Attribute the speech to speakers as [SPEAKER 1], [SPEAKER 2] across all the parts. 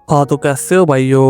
[SPEAKER 1] हाँ, तो कैसे हो भाइयों।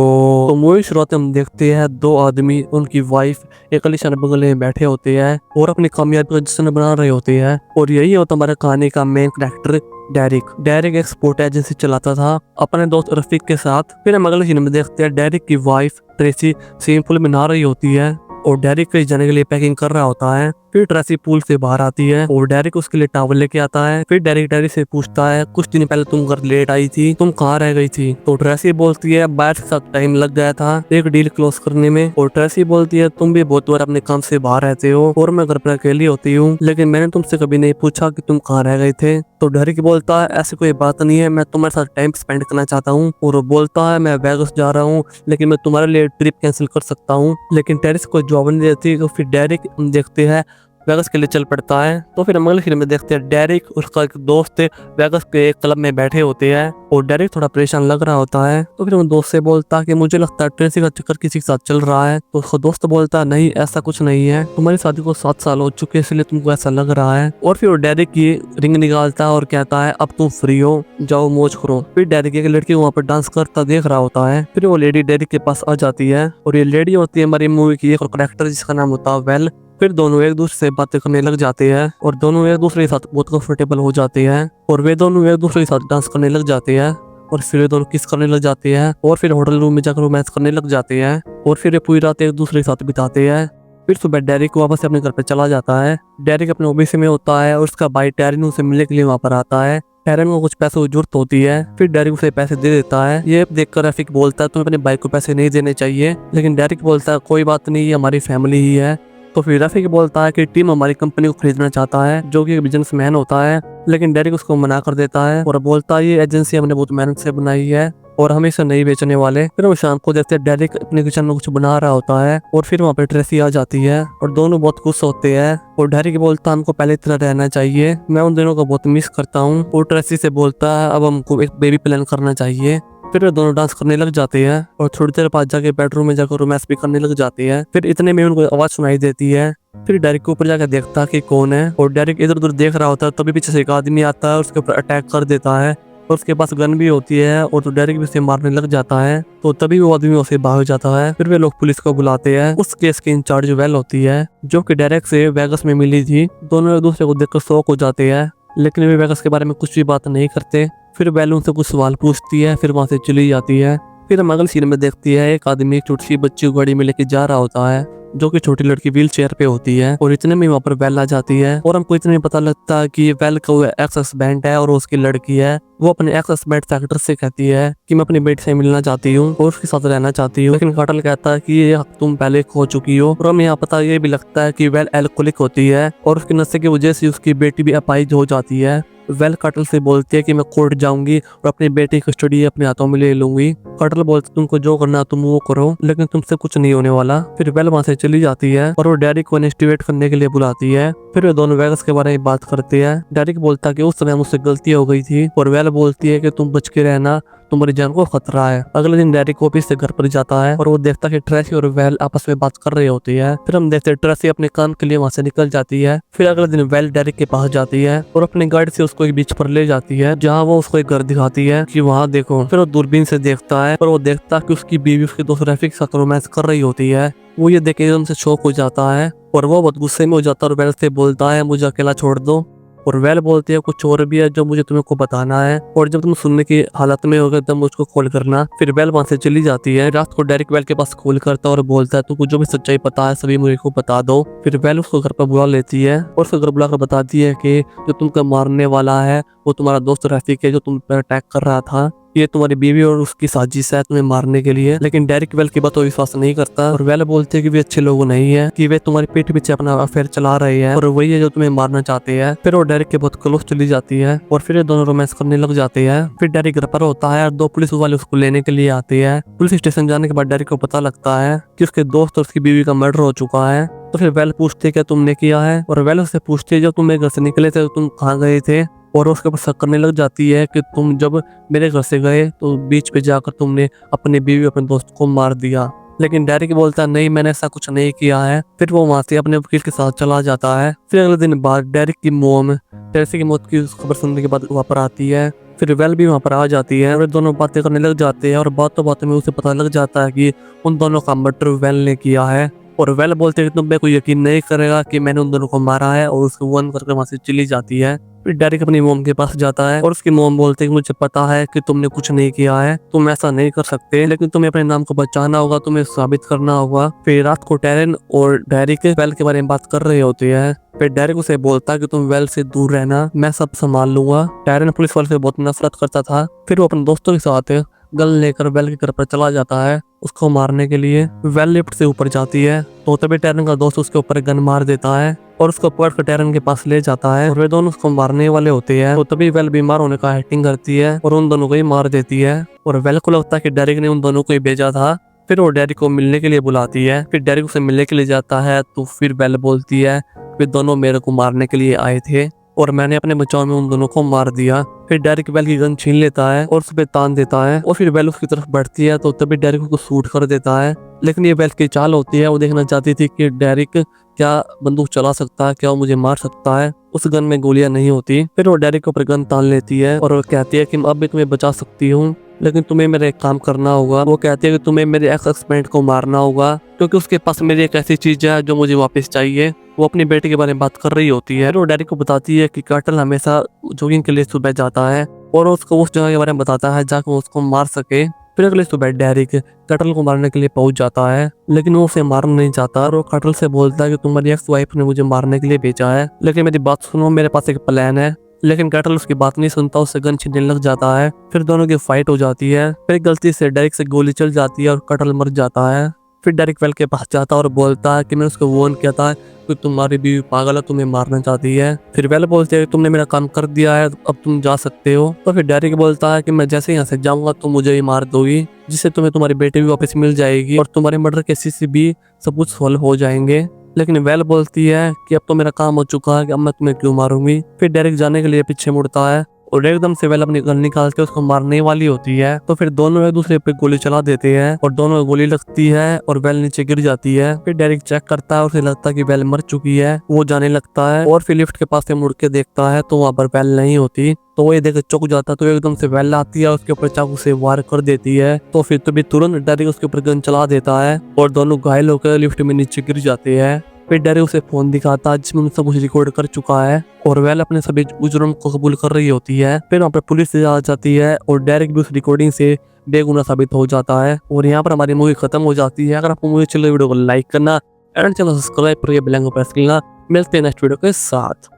[SPEAKER 1] तो मूवी शुरुआत में हम देखते हैं दो आदमी उनकी वाइफ एक आलीशान बंगले में बैठे होते हैं और अपनी कामयाबी का जश्न बना रहे होते हैं। और यही होता हमारे कहानी का मेन कैरेक्टर डेरिक। डेरिक एक स्पोर्ट एजेंसी चलाता था अपने दोस्त रफीक के साथ। फिर हम अगले सीन में देखते हैं डेरिक की वाइफ ट्रेसी स्विमिंग पूल में नहा रही होती है और डेरिक कहीं जाने के लिए पैकिंग कर रहा होता है। फिर ट्रेसी पूल से बाहर आती है और डेरिक उसके लिए टॉवल लेके आता है। फिर डेरिक से पूछता है, कुछ दिन पहले तुम घर लेट आई थी, तुम कहाँ रह गई थी। तो ट्रेसी बोलती है, बाहर के साथ टाइम लग गया था एक डील क्लोज करने में। और ट्रेसी बोलती है, तुम भी बहुत बार अपने काम से बाहर रहते हो और मैं घर पर अकेली होती हूँ, लेकिन मैंने तुमसे कभी नहीं पूछा कि तुम कहाँ रह गए थे। तो डेरिक बोलता है, ऐसी कोई बात नहीं है, मैं तुम्हारे साथ टाइम स्पेंड करना चाहता हूँ। और वो बोलता है, मैं वेगास जा रहा हूँ, लेकिन मैं तुम्हारे लिए ट्रिप कैंसिल कर सकता हूँ। लेकिन टेरिस को जवाब नहीं देती। तो फिर डेरिक देखते हैं वेगास के लिए चल पड़ता है। तो फिर हम अगले फिल्म में देखते हैं डेरिक और उसका एक दोस्त वेगास के एक क्लब में बैठे होते हैं और डेरिक थोड़ा परेशान लग रहा होता है। तो फिर वो दोस्त से बोलता है कि मुझे लगता है ट्रेसी का चक्कर किसी के साथ चल रहा है। तो उसका दोस्त बोलता है, नहीं ऐसा कुछ नहीं है, तुम्हारी शादी को 7 साल हो चुके हैं इसलिए तुमको ऐसा लग रहा है। और फिर वो डेरिक की रिंग निकालता है और कहता है, अब तुम फ्री हो, जाओ मौज करो। फिर डेरिक एक लड़की वहाँ पर डांस करता देख रहा होता है। फिर वो लेडी डेरिक के पास आ जाती है और ये लेडी होती है हमारी मूवी की एक और करेक्टर जिसका नाम होता है वेल। फिर दोनों एक दूसरे से बातें करने लग जाते हैं और दोनों एक दूसरे के साथ बहुत कंफर्टेबल हो जाते हैं और वे दोनों एक दूसरे के साथ डांस करने लग जाते हैं और फिर ये दोनों किस करने लग जाते हैं और फिर होटल रूम में जाकर रोमांस करने लग जाते हैं और फिर ये पूरी रात एक दूसरे के साथ बिताते हैं। फिर सुबह डेरिक वापस अपने घर पे चला जाता है। डेरिक अपने ऑफिस में होता है और उसका भाई टैरिन उसे मिलने के लिए वहाँ पर आता है। टैरिन को कुछ पैसों की जरूरत होती है। फिर डेरिक उसे पैसे दे देता है। ये देखकर रफीक बोलता है, तुम्हें अपने भाई को पैसे नहीं देने चाहिए, लेकिन डेरिक बोलता है, कोई बात नहीं, ये हमारी फैमिली ही है। तो फिर रफीक बोलता है कि टीम हमारी कंपनी को खरीदना चाहता है, जो कि एक बिजनेसमैन होता है, लेकिन डेरिक उसको मना कर देता है और बोलता है, ये एजेंसी हमने बहुत मेहनत से बनाई है और हम इसे नहीं बेचने वाले। फिर वो शाम को देखते हैं डेरिक अपने किचन में कुछ बना रहा होता है और फिर वहाँ पे ट्रेसी आ जाती है और दोनों बहुत खुश होते हैं और डेरिक बोलता है, हमको पहले इतना रहना चाहिए, मैं उन दिनों को बहुत मिस करता हूँ। और ट्रेसी से बोलता है, अब हमको एक बेबी प्लान करना चाहिए। फिर वे दोनों डांस करने लग जाते हैं और थोड़ी देर बाद जाके बेडरूम में जाकर रोमांस भी करने लग जाते हैं। फिर इतने में उनको आवाज सुनाई देती है। फिर डेरिक के ऊपर जाकर देखता है कि कौन है और डेरिक इधर उधर देख रहा होता है। तभी पीछे से एक आदमी आता है और उसके ऊपर अटैक कर देता है और उसके पास गन भी होती है और तो डेरिक भी उसे मारने लग जाता है। तो तभी वो आदमी उसे भाग जाता है। फिर वे लोग पुलिस को बुलाते हैं। उस केस की इंचार्ज वेल होती है, जो कि डेरिक से वेगास में मिली थी। दोनों एक दूसरे को देखकर शॉक हो जाते हैं, लेकिन वे वेगास के बारे में कुछ भी बात नहीं करते। फिर वेल उनसे कुछ सवाल पूछती है, फिर वहां से चली जाती है। फिर हम अगले सीन में देखती है एक आदमी एक छोटी सी बच्ची को गाड़ी में लेके जा रहा होता है, जो कि छोटी लड़की व्हील चेयर पे होती है। और इतने में वहाँ पर वेल आ जाती है और हमको इतने में पता लगता है कि वेल का वो एक्स हस्बैंड है और उसकी लड़की है। वो अपने एक्स हस्बैंड फैक्टर से कहती है कि मैं अपनी बेटी से मिलना चाहती हूँ और उसके साथ रहना चाहती हूँ, लेकिन काटल कहता है कि ये हक तुम पहले खो चुकी हो। और हमें यहाँ पता ये भी लगता है कि वेल एल्कोहलिक होती है और उसके नशे की वजह से उसकी बेटी भी अपाहिज हो जाती है। वेल कटल से बोलती है कि मैं कोर्ट जाऊंगी और अपनी बेटी की कस्टडी अपने हाथों में ले लूंगी। कटल बोलती, तुमको जो करना तुम वो करो, लेकिन तुमसे कुछ नहीं होने वाला। फिर वेल वहां से चली जाती है और वो डेरिक को इन्वेस्टिगेट करने के लिए बुलाती है। फिर वे दोनों वेगस के बारे में बात करते हैं। डेरिक बोलता है कि उस समय मुझसे गलती हो गई थी और वेल बोलती है कि तुम बच के रहना, तुम्हारी जान को खतरा है। अगले दिन डेरिक ऑफिस से घर पर जाता है और वो देखता है कि ट्रेसी और वेल आपस में बात कर रही होती है। फिर हम देखते हैं ट्रेसी अपने काम के लिए वहां से निकल जाती है। फिर अगले दिन वेल डेरिक के पास जाती है और अपनी गाड़ी से उसको एक बीच पर ले जाती है, जहाँ वो उसको एक घर दिखाती है कि वहाँ देखो। फिर वो दूरबीन से देखता है और वो देखता है कि उसकी बीवी उसके दोस्त रफीक के साथ रोमांस कर रही होती है। वो ये देख के एकदम से शॉक हो जाता है और वो बहुत गुस्से में हो जाता है और वेल से बोलता है, मुझे अकेला छोड़ दो। और वेल बोलती है, कुछ और भी है जो मुझे तुम्हें को बताना है और जब तुम सुनने की हालत में होगे तब मुझको कॉल करना। फिर वेल वहां से चली जाती है। रात को डेरिक वेल के पास कॉल करता है और बोलता है, तुमको जो भी सच्चाई पता है सभी मुझे को बता दो। फिर वेल उसको घर पर बुला लेती है और उसको घर बुलाकर बताती है कि जो तुमको मारने वाला है वो तुम्हारा दोस्त रफीक है, जो तुम पर अटैक कर रहा था। ये तुम्हारी बीवी और उसकी साजिश है तुम्हें मारने के लिए। लेकिन डेरिक वेल की बात को विश्वास नहीं करता और वेल बोलते हैं कि वे अच्छे लोग नहीं है, कि वे तुम्हारी पीठ पीछे अपना अफेयर चला रहे हैं और वही है जो तुम्हें मारना चाहते हैं। फिर वो डेरिक के बहुत क्लोज चली जाती है और फिर ये दोनों रोमांस करने लग जाते हैं। फिर डेरिक घर पर होता है और 2 पुलिस वाले उसको लेने के लिए आते हैं। पुलिस स्टेशन जाने के बाद डेरिक को पता लगता है कि उसके दोस्त और उसकी बीवी का मर्डर हो चुका है। तो फिर वेल पूछते क्या तुमने किया है और वेल उससे पूछते जब तुम मेरे घर से निकले थे तो तुम कहाँ गए थे। और उसके ऊपर शक करने लग जाती है कि तुम जब मेरे घर से गए तो बीच पे जाकर तुमने अपनी बीवी अपने दोस्त को मार दिया। लेकिन डेरिक बोलता है, नहीं मैंने ऐसा कुछ नहीं किया है। फिर वो वहां से अपने वकील के साथ चला जाता है। फिर अगले दिन बाद डेरिक की मोम ट्रेसी की मौत की खबर सुनने के बाद वहां पर आती है फिर वेल भी वहाँ पर आ जाती है और दोनों बातें करने लग जाते हैं और बातों बातों में उसे पता लग जाता है कि उन दोनों का मर्डर वेल ने किया है। और वेल बोलते हैं कि तुम पे कोई यकीन नहीं करेगा कि मैंने उन दोनों को मारा है, और उसको वन करके वहाँ से चली जाती है। फिर डेरिक अपनी मोम के पास जाता है और उसकी मोम बोलते हैं कि मुझे पता है कि तुमने कुछ नहीं किया है, तुम ऐसा नहीं कर सकते, लेकिन तुम्हें अपने नाम को बचाना होगा, तुम्हें साबित करना होगा। फिर रात को टैरन और डेरिक वेल के बारे में बात कर रहे होते हैं। फिर डेरिक उसे बोलता है कि तुम वेल से दूर रहना, मैं सब संभाल लूंगा। टैरन पुलिस वाले से बहुत नफरत करता था। फिर वो अपने दोस्तों के साथ गन लेकर वेल के घर पर चला जाता है उसको मारने के लिए। वेल लिफ्ट से ऊपर जाती है तो तभी टैरन का दोस्त उसके ऊपर गन मार देता है और उसको पकड़ कर टैरन के पास ले जाता है और वे दोनों उसको मारने वाले होते हैं। तो तभी वेल बीमार होने का एक्टिंग करती है और उन दोनों को ही मार देती है। और वेल को लगता है कि डेरिक ने उन दोनों को ही भेजा था। फिर वो डेरिक को मिलने के लिए बुलाती है। फिर डेरिक उसे मिलने के लिए जाता है तो फिर वेल बोलती है वे दोनों मेरे को मारने के लिए आए थे और मैंने अपने बचाव में उन दोनों को मार दिया। फिर डेरिक वेल की गन छीन लेता है और उस पे तान देता है और फिर वेल उसकी तरफ बढ़ती है तो तभी डेरिक को शूट कर देता है। लेकिन ये वेल की चाल होती है, वो देखना चाहती थी कि डेरिक क्या बंदूक चला सकता है, क्या वो मुझे मार सकता है। उस गन में गोलियां नहीं होती। फिर वो डेरिक के ऊपर गन तान लेती है और वो कहती है कि अब भी तुम्हें बचा सकती हूँ, लेकिन तुम्हें मेरा एक काम करना होगा। वो कहती है कि तुम्हें मेरे एक्स हस्बैंड को मारना होगा क्योंकि उसके पास मेरी एक ऐसी चीज है जो मुझे वापस चाहिए। वो अपनी बेटे के बारे में बात कर रही होती है। वो डेरिक को बताती है कि कर्टल हमेशा जॉगिंग के लिए सुबह जाता है और उसको उस जगह के बारे में बताता है जहाँ वो उसको मार सके। फिर अगले सुबह डेरिक कर्टल को मारने के लिए पहुंच जाता है, लेकिन वो उसे मारना नहीं चाहता और वो कर्टल से बोलता है कि तुम्हारी एक्स वाइफ ने मुझे मारने के लिए भेजा है, लेकिन मेरी बात सुनो, मेरे पास एक प्लान है। लेकिन कर्टल उसकी बात नहीं सुनता, उससे गन छीनने लग जाता है। फिर दोनों की फाइट हो जाती है। फिर गलती से डेरिक से गोली चल जाती है और कर्टल मर जाता है। फिर डेरिक वेल के पास जाता है और बोलता है कि मैंने उसको वार्न किया था कि तुम्हारी बीवी पागल है, तुम्हें मारना चाहती है। फिर वेल बोलते हैं तुमने मेरा काम कर दिया है, अब तुम जा सकते हो। तो फिर डेरिक बोलता है कि मैं जैसे यहाँ से जाऊंगा तुम मुझे ही मार दोगी, जिससे तुम्हें तुम्हारी बेटी भी वापस मिल जाएगी और तुम्हारे मर्डर केसेस भी सब कुछ सॉल्व हो जाएंगे। लेकिन वेल बोलती है कि अब तो मेरा काम हो चुका है कि अब मैं तुम्हें क्यों मारूंगी। फिर डेरिक जाने के लिए पीछे मुड़ता है और एकदम से वेल अपनी गन निकाल के उसको मारने वाली होती है। तो फिर दोनों एक दूसरे पे गोली चला देते हैं और दोनों को गोली लगती है और वेल नीचे गिर जाती है। फिर डेरिक चेक करता है, उसे लगता है कि वेल मर चुकी है। वो जाने लगता है और फिर लिफ्ट के पास से मुड़ के देखता है तो वहाँ पर वेल नहीं होती। तो वो ये देख चौंक जाता है। तो एकदम से वेल आती है, उसके ऊपर चाकू से वार कर देती है। तो फिर तभी तुरंत डेरिक उसके ऊपर गन चला देता है और दोनों घायल होकर लिफ्ट में नीचे गिर जाते हैं। फिर डेरिक उसे फोन दिखाता है जिसमें सब कुछ रिकॉर्ड कर चुका है और वेल अपने सभी जुर्म को कबूल कर रही होती है। फिर वहाँ पर पुलिस आ जाती है और डेरिक भी उस रिकॉर्डिंग से बेगुनाह साबित हो जाता है और यहाँ पर हमारी मूवी खत्म हो जाती है। अगर आपको मूवी चले वीडियो को लाइक करना एंड चैनल सब्सक्राइब पर बेल आइकन प्रेस करना। मिलते हैं नेक्स्ट वीडियो के साथ।